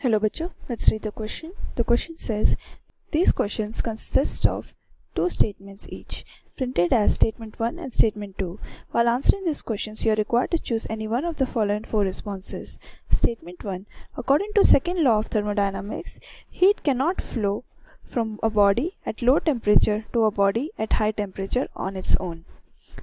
Hello bachcho, let's read the question. The question says, these questions consist of two statements each, printed as statement 1 and statement 2. While answering these questions, you are required to choose any one of the following four responses. Statement 1. According to second law of thermodynamics, heat cannot flow from a body at low temperature to a body at high temperature on its own.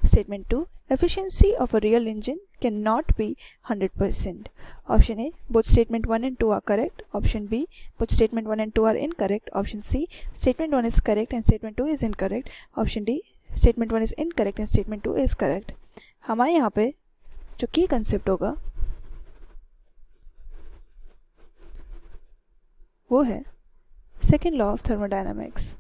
Statement 2. Efficiency of a real engine cannot be 100%. Option A. Both statement 1 and 2 are correct. Option B. Both statement 1 and 2 are incorrect. Option C. Statement 1 is correct and statement 2 is incorrect. Option D. Statement 1 is incorrect and statement 2 is correct. हमारे यहाँ पे जो की concept होगा वो है second law of thermodynamics.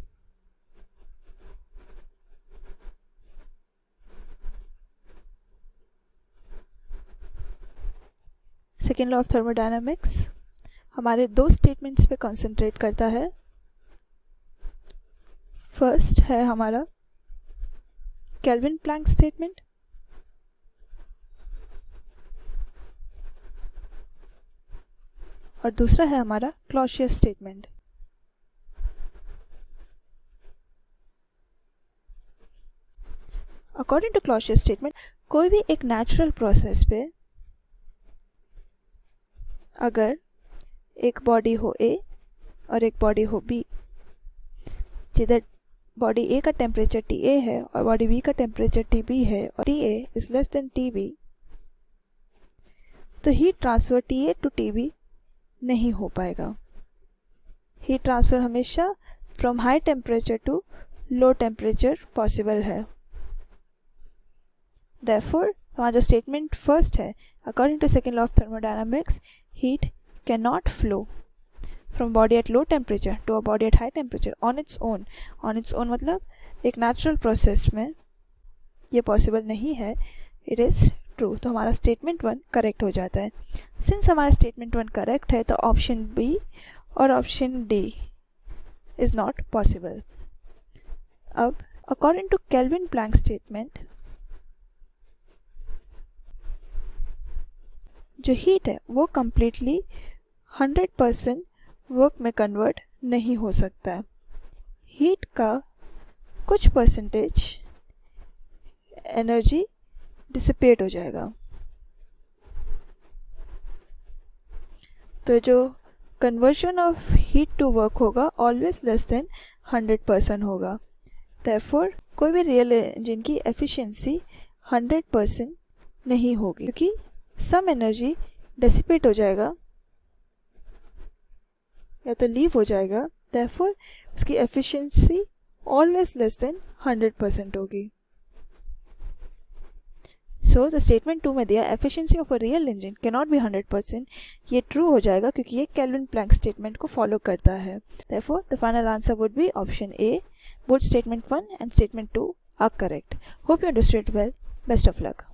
Second law of thermodynamics हमारे दो स्टेटमेंट्स पे कंसंट्रेट करता है. फर्स्ट है हमारा केल्विन प्लैंक स्टेटमेंट और दूसरा है हमारा Clausius statement. According to Clausius statement, कोई भी एक नेचुरल प्रोसेस पे अगर एक बॉडी हो A और एक बॉडी हो B, जिधर बॉडी A का टेम्परेचर TA है और बॉडी B का टेम्परेचर TB है और TA is less than TB, तो heat transfer TA to TB नहीं हो पाएगा. हीट ट्रांसफ़र हमेशा from high temperature to low temperature possible है. Therefore, हमारा जो स्टेटमेंट फर्स्ट है, according to second law of thermodynamics, heat cannot flow from body at low temperature to a body at high temperature on its own. On its own मतलब एक natural process में ये possible नहीं है. It is true. तो हमारा statement 1 correct हो जाता है. Since हमारा statement 1 correct है तो option B और option D is not possible. अब according to Kelvin Planck statement, जो हीट है वो कम्प्लीटली 100% वर्क में कन्वर्ट नहीं हो सकता है. हीट का कुछ परसेंटेज एनर्जी डिसिपेट हो जाएगा. तो जो conversion of heat to work होगा ऑलवेज लेस देन 100% होगा. Therefore, कोई भी रियल इंजन की एफिशिएंसी 100% नहीं होगी क्योंकि सम एनर्जी डेसिपेट हो जाएगा या तो लीव हो जाएगा. Therefore, उसकी एफिशिएंसी ऑलवेज लेस देन 100% होगी. सो द स्टेटमेंट 2 में दिया efficiency of a real engine can not be 100%, ये ट्रू हो जाएगा क्योंकि ये केल्विन प्लैंक स्टेटमेंट को फॉलो करता है. Therefore, the final answer would be option A. Both statement 1 and statement 2 are correct. Hope you understood well. Best of luck.